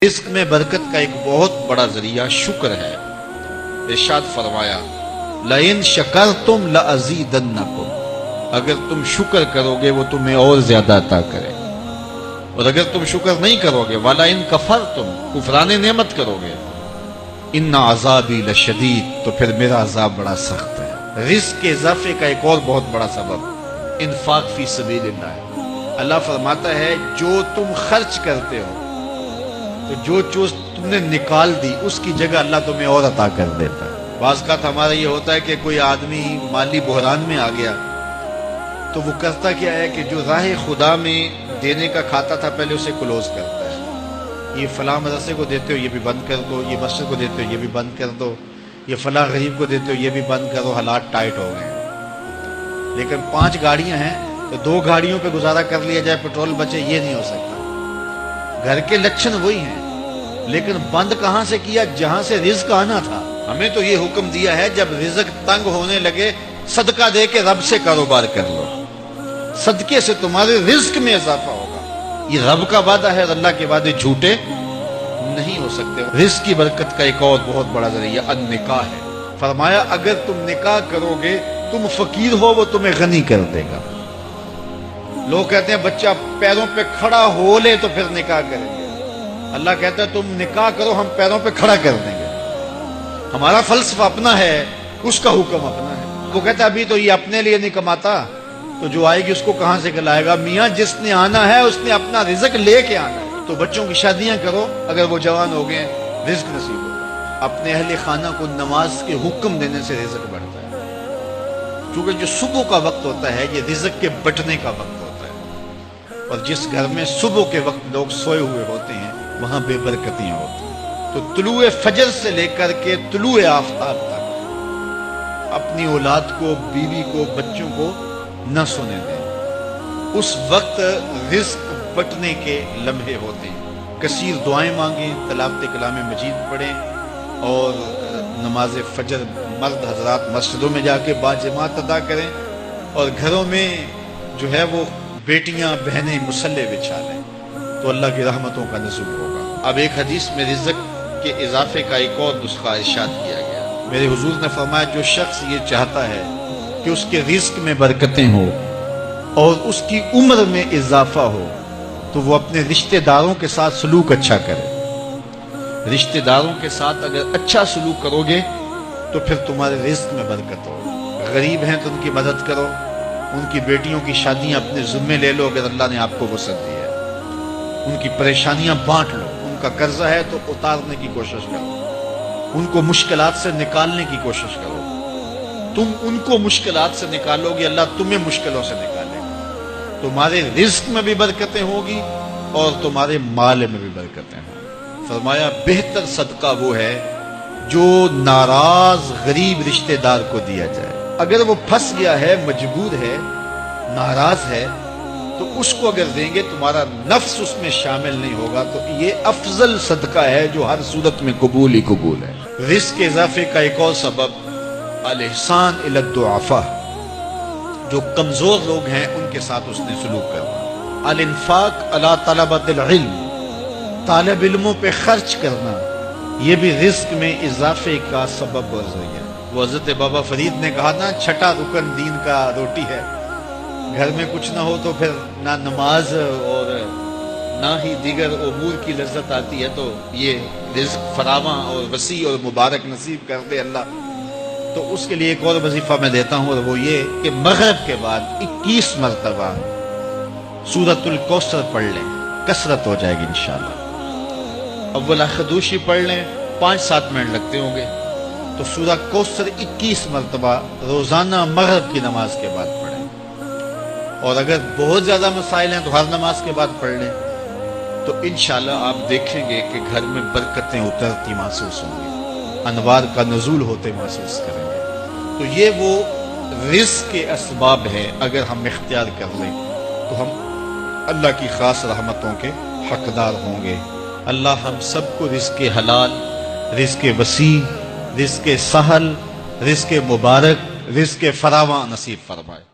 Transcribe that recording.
رزق میں برکت کا ایک بہت بڑا ذریعہ شکر ہے۔ ارشاد فرمایا لَإِن شَكَرْتُمْ لَأَزِيدَنَّكُمْ، اگر تم شکر کرو گے وہ تمہیں اور زیادہ عطا کرے، اور اگر تم شکر نہیں کرو گے وَلَئِن كَفَرْتُمْ، کفران نعمت کرو گے، إِنَّ عَذَابِي لَشَدِيدٌ، تو پھر میرا عذاب بڑا سخت ہے۔ رزق کے اضافے کا ایک اور بہت بڑا سبب انفاق فی سبیل اللہ۔ اللہ فرماتا ہے جو تم خرچ کرتے ہو تو جو چیز تم نے نکال دی اس کی جگہ اللہ تمہیں اور عطا کر دیتا ہے۔ بعض کا ہمارا یہ ہوتا ہے کہ کوئی آدمی مالی بحران میں آ گیا تو وہ کرتا کیا ہے کہ جو راہ خدا میں دینے کا کھاتا تھا پہلے اسے کلوز کرتا ہے۔ یہ فلاں مدرسے کو دیتے ہو یہ بھی بند کر دو، یہ مسجد کو دیتے ہو یہ بھی بند کر دو، یہ فلاں غریب کو دیتے ہو یہ بھی بند کرو، حالات ٹائٹ ہو گئے۔ لیکن 5 گاڑیاں ہیں تو 2 گاڑیوں پہ گزارا کر لیا جائے، پیٹرول بچے، یہ نہیں ہو سکتا۔ گھر کے لچھن وہی ہیں لیکن بند کہاں سے کیا؟ جہاں سے رزق آنا تھا۔ ہمیں تو یہ حکم دیا ہے جب رزق تنگ ہونے لگے صدقہ دے کے رب سے کاروبار کر لو، صدقے سے تمہارے رزق میں اضافہ ہوگا۔ یہ رب کا وعدہ ہے اور اللہ کے وعدے جھوٹے نہیں ہو سکتے۔ رزق کی برکت کا ایک اور بہت بڑا ذریعہ النکاح ہے۔ فرمایا اگر تم نکاح کرو گے، تم فقیر ہو وہ تمہیں غنی کر دے گا۔ لوگ کہتے ہیں بچہ پیروں پہ کھڑا ہو لے تو پھر نکاح کریں گے۔ اللہ کہتا ہے تم نکاح کرو ہم پیروں پہ کھڑا کر دیں گے۔ ہمارا فلسفہ اپنا ہے، اس کا حکم اپنا ہے۔ وہ کہتا ہے ابھی تو یہ اپنے لیے نہیں کماتا تو جو آئے گی اس کو کہاں سے کھلائے گا؟ میاں جس نے آنا ہے اس نے اپنا رزق لے کے آنا ہے۔ تو بچوں کی شادیاں کرو، اگر وہ جوان ہو گئے رزق نصیب ہو۔ اپنے اہل خانہ کو نماز کے حکم دینے سے رزق بڑھتا ہے، کیونکہ جو صبح کا وقت ہوتا ہے یہ رزق کے بٹنے کا وقت ہوتا ہے، اور جس گھر میں صبح کے وقت لوگ سوئے ہوئے ہوتے ہیں وہاں بے برکتیاں ہوتی ہیں۔ تو طلوع فجر سے لے کر کے طلوع آفتاب تک اپنی اولاد کو، بیوی کو، بچوں کو نہ سونے دیں۔ اس وقت رزق بٹنے کے لمحے ہوتے ہیں۔ کثیر دعائیں مانگیں، تلاوت کلام مجید پڑھیں، اور نماز فجر مرد حضرات مسجدوں میں جا کے باجماعت ادا کریں، اور گھروں میں جو ہے وہ بیٹیاں بہنیں مصلے بچھا لیں تو اللہ کی رحمتوں کا نزول ہوگا۔ اب ایک حدیث میں رزق کے اضافے کا ایک اور نسخہ ارشاد کیا گیا۔ میرے حضور نے فرمایا جو شخص یہ چاہتا ہے کہ اس کے رزق میں برکتیں ہو اور اس کی عمر میں اضافہ ہو تو وہ اپنے رشتہ داروں کے ساتھ سلوک اچھا کرے۔ رشتہ داروں کے ساتھ اگر اچھا سلوک کرو گے تو پھر تمہارے رزق میں برکت ہو۔ غریب ہیں تو ان کی مدد کرو، ان کی بیٹیوں کی شادیاں اپنے ذمے لے لو اگر اللہ نے آپ کو وسعت دی ہے، ان کی پریشانیاں بانٹ لو، ان کا قرضہ ہے تو اتارنے کی کوشش کرو، ان کو مشکلات سے نکالنے کی کوشش کرو۔ تم ان کو مشکلات سے نکالو گے اللہ تمہیں مشکلوں سے نکالے گا۔ تمہارے رزق میں بھی برکتیں ہوگی اور تمہارے مال میں بھی برکتیں ہوں۔ فرمایا بہتر صدقہ وہ ہے جو ناراض غریب رشتہ دار کو دیا جائے۔ اگر وہ پھنس گیا ہے، مجبور ہے، ناراض ہے، تو اس کو اگر دیں گے تمہارا نفس اس میں شامل نہیں ہوگا، تو یہ افضل صدقہ ہے جو ہر صورت میں قبول ہی قبول ہے۔ رزق کے اضافے کا ایک اور سبب الاحسان الی الضعفاء، جو کمزور لوگ ہیں ان کے ساتھ اس نے سلوک کرنا۔ الانفاق علی طلبۃ العلم، طالب علموں پہ خرچ کرنا، یہ بھی رزق میں اضافے کا سبب اور ذریعہ۔ وہ حضرت بابا فرید نے کہا نا 6واں رکن دین کا روٹی ہے۔ گھر میں کچھ نہ ہو تو پھر نہ نماز اور نہ ہی دیگر امور کی لذت آتی ہے، تو یہ رزق فراواں اور وسیع اور مبارک نصیب کر دے اللہ۔ تو اس کے لیے ایک اور وظیفہ میں دیتا ہوں، اور وہ یہ کہ مغرب کے بعد 21 مرتبہ سورۃ الکوثر پڑھ لیں، کثرت ہو جائے گی انشاءاللہ۔ اول خدوشی پڑھ لیں، 5-7 منٹ لگتے ہوں گے، تو سورہ کوثر 21 مرتبہ روزانہ مغرب کی نماز کے بعد پڑھیں۔ اور اگر بہت زیادہ مسائل ہیں تو ہر نماز کے بعد پڑھ لیں، تو انشاءاللہ آپ دیکھیں گے کہ گھر میں برکتیں اترتی محسوس ہوں گی، انوار کا نزول ہوتے محسوس کریں گے۔ تو یہ وہ رزق کے اسباب ہیں، اگر ہم اختیار کر لیں تو ہم اللہ کی خاص رحمتوں کے حقدار ہوں گے۔ اللہ ہم سب کو رزق حلال، رزق وسیع، رزق سہل، رزق مبارک، رزق فراواں نصیب فرمائے۔